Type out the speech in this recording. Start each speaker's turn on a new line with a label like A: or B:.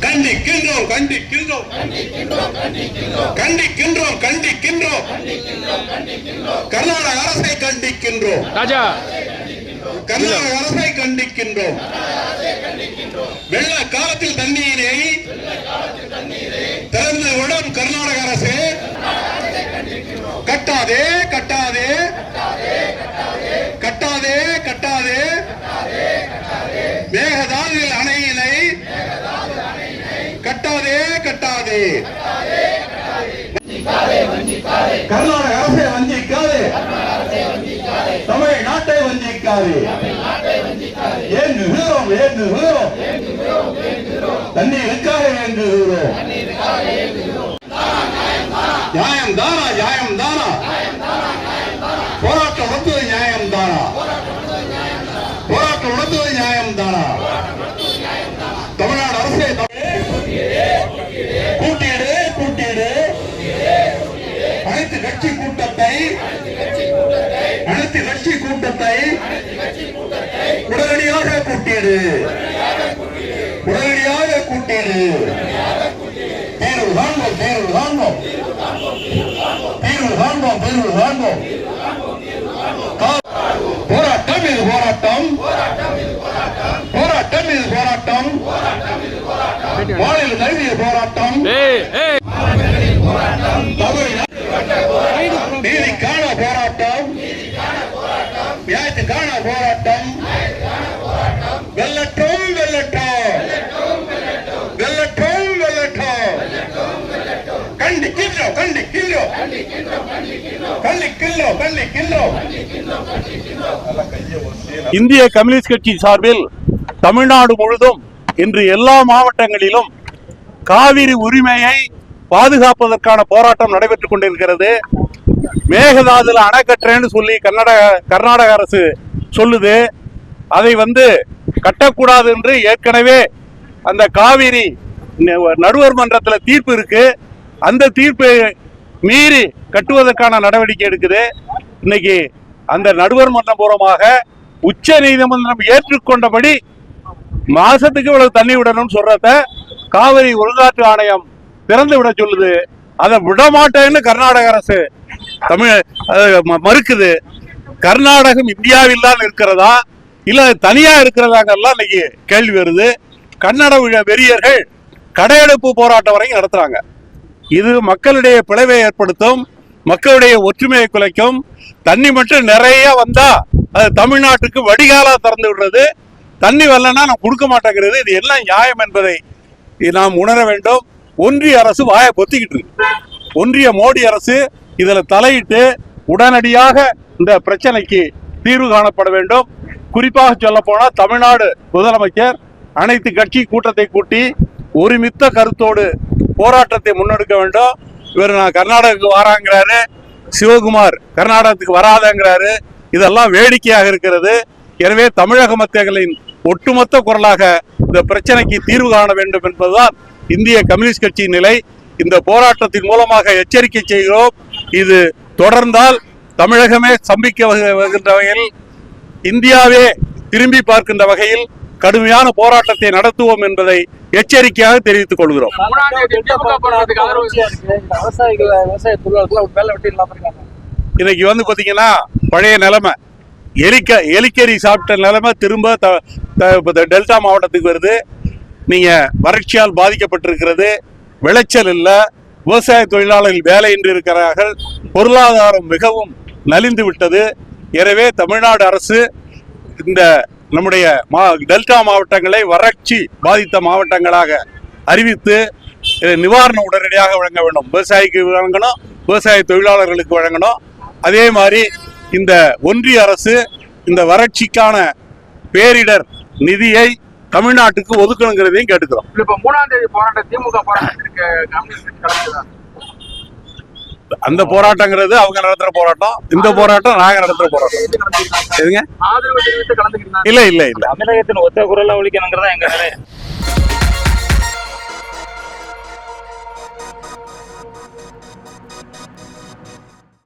A: கண்டிக்கின்றோம் கண்டிக்கின்றோம் கண்டிக்கின்றோம் கண்டிக்கின்றோம் கர்நாடக அரசை கண்டிக்கின்றோம். கர்நாடக அரசை கண்டிக்கின்றோம். வெள்ள காலத்தில் தண்ணீரை திறந்து விடும் கர்நாடக அரசு கட்டாதே கட்டாதே கட்டாதே கட்டாதே மேகதாதுவில் அணையினை கட்டாதே கட்டாதே. கர்நாடக அரசை வஞ்சிக்காதே, தமிழ்நாட்டை வஞ்சிக்காதே. ஏங்குகிறோம் ஏங்குகிறோம் தண்ணீருக்காக ஏங்குகிறோம். நியாயம் தானா நியாயம் தானா போராட்டம் நடத்துவது நியாயம் தானா போராட்டம் நடத்துவது நியாயம் தானா. தமிழ்நாடு அரசை கூட்டியடு கூட்டியடு அனைத்து கட்சி கூட்டத்தை உடனடியாக கூட்டியது உடனடியாக கூட்டியது. தீர்வு காண்போம் தீர்வு காண்போம் தீர்வு காண்போம் தீர்வு காண்போம். போராட்டம் இது போராட்டம் போராட்டம் இது போராட்டம் மாநில தழுவிய போராட்டம் நீதிக்கான போராட்டம் நியாயத்துக்கான போராட்டம் வெல்லட்டும் வெல்லட்டும் வெல்லட்டும் வெல்லட்டும். கண்டிக்கின்றோம் கண்டிக்கின்றோம் கண்டிக்கின்றோம் கண்டிக்கின்றோம்.
B: இந்திய கம்யூனிஸ்ட் கட்சி சார்பில் தமிழ்நாடு முழுதும் இன்று எல்லா மாவட்டங்களிலும் காவிரி உரிமையை பாதுகாப்பதற்கான போராட்டம் நடைபெற்றுக் கொண்டிருக்கிறது. மேகதாதுல அணை கட்டுறேன்னு சொல்லி கர்நாடக அரசு சொல்லுது. அதை கட்டக்கூடாது என்று ஏற்கனவே அந்த காவிரி நடுவர் மன்றத்தில் தீர்ப்பு இருக்கு. அந்த தீர்ப்பை மீறி கட்டுவதற்கான நடவடிக்கை எடுக்குது. இன்னைக்கு அந்த நடுவர் மன்றம் மூலமாக உச்ச நீதிமன்றம் ஏற்றுக்கொண்டபடி மாசத்துக்கு இவ்வளவு தண்ணி விடணும்னு சொல்றத காவிரி ஒழுங்காற்று ஆணையம் திறந்து விட சொல்லுது. அதை விடமாட்டேன்னு கர்நாடக அரசு மறுக்குது. கர்நாடகம் இந்தியாவில் தான் இருக்கிறதா இல்ல தனியா இருக்கிறதாங்கெல்லாம் இன்னைக்கு கேள்வி வருது. கன்னட வெறியர்கள் கடையெடுப்பு போராட்டம் வரைக்கும் நடத்துறாங்க. இது மக்களுடைய பிளவை ஏற்படுத்தும், மக்களுடைய ஒற்றுமையை குலைக்கும். தண்ணி மட்டும் நிறைய வந்தா அது தமிழ்நாட்டுக்கு வடிகாலா திறந்து விடுறது. தண்ணி வரலன்னா நான் கொடுக்க மாட்டேங்கிறது. இது எல்லாம் நியாயம் என்பதை நாம் உணர வேண்டும். ஒன்றிய அரசு வாயை பொத்திக்கிட்டு இருக்கு. ஒன்றிய மோடி அரசு இதுல தலையிட்டு உடனடியாக இந்த பிரச்சனைக்கு தீர்வு காணப்பட வேண்டும். குறிப்பாக சொல்ல போனா தமிழ்நாடு முதலமைச்சர் அனைத்து கட்சி கூட்டத்தை கூட்டி ஒருமித்த கருத்தோடு போராட்டத்தை முன்னெடுக்க வேண்டும். இவர் நான் கர்நாடகத்துக்கு வராங்கிறாரு, சிவகுமார் கர்நாடகத்துக்கு வராதங்கிறாரு. இதெல்லாம் வேடிக்கையாக இருக்கிறது. எனவே தமிழக மக்களின் ஒட்டுமொத்த குரலாக இந்த பிரச்சனைக்கு தீர்வு காண வேண்டும் என்பதுதான் இந்திய கம்யூனிஸ்ட் கட்சியின் நிலை. இந்த போராட்டத்தின் மூலமாக எச்சரிக்கை செய்கிறோம். இது தொடர்ந்தால் தமிழகமே சம்பிக்க வருகின்ற வகையில், இந்தியாவே திரும்பி பார்க்கின்ற வகையில் கடுமையான போராட்டத்தை நடத்துவோம் என்பதை எச்சரிக்கையாக தெரிவித்துக் கொள்கிறோம். இன்னைக்கு பாத்தீங்கன்னா பழைய நிலைமை, எலிக்கறி சாப்பிட்ட நிலைமை திரும்ப டெல்டா மாவட்டத்துக்கு வருது. நீங்க வறட்சியால் பாதிக்கப்பட்டிருக்கிறது, விளைச்சல் இல்ல, விவசாய தொழிலாளர்கள் வேலையின்றி இருக்கிறார்கள், பொருளாதாரம் மிகவும் நலிந்து விட்டது. எனவே தமிழ்நாடு அரசு இந்த நம்முடைய டெல்டா மாவட்டங்களை வறட்சி பாதித்த மாவட்டங்களாக அறிவித்து நிவாரணம் உடனடியாக வழங்க வேண்டும். விவசாயிக்கு வழங்கணும், விவசாய தொழிலாளர்களுக்கு வழங்கணும். அதே மாதிரி இந்த ஒன்றிய அரசு இந்த வறட்சிக்கான பேரிடர் நிதியை தமிழ்நாட்டுக்கு ஒதுக்கணுங்கிறதையும் கேட்டுக்கிறோம்.
C: இப்ப 3ஆம் தேதி போராட்டம் திமுக போராட்டத்திற்கு
B: அந்த போராட்டங்கிறது அவங்க நடத்துற போராட்டம், இந்த போராட்டம் நாங்க நடத்துற போராட்டம். எதுங்க?
C: ஆதரவு தெரிவித்து கலந்துக்கிறீங்க?
B: இல்ல இல்ல இல்ல,
D: தமிழகத்தின் ஒத்த குரலா ஒழிக்கணுங்கிறதா எங்க நிலை.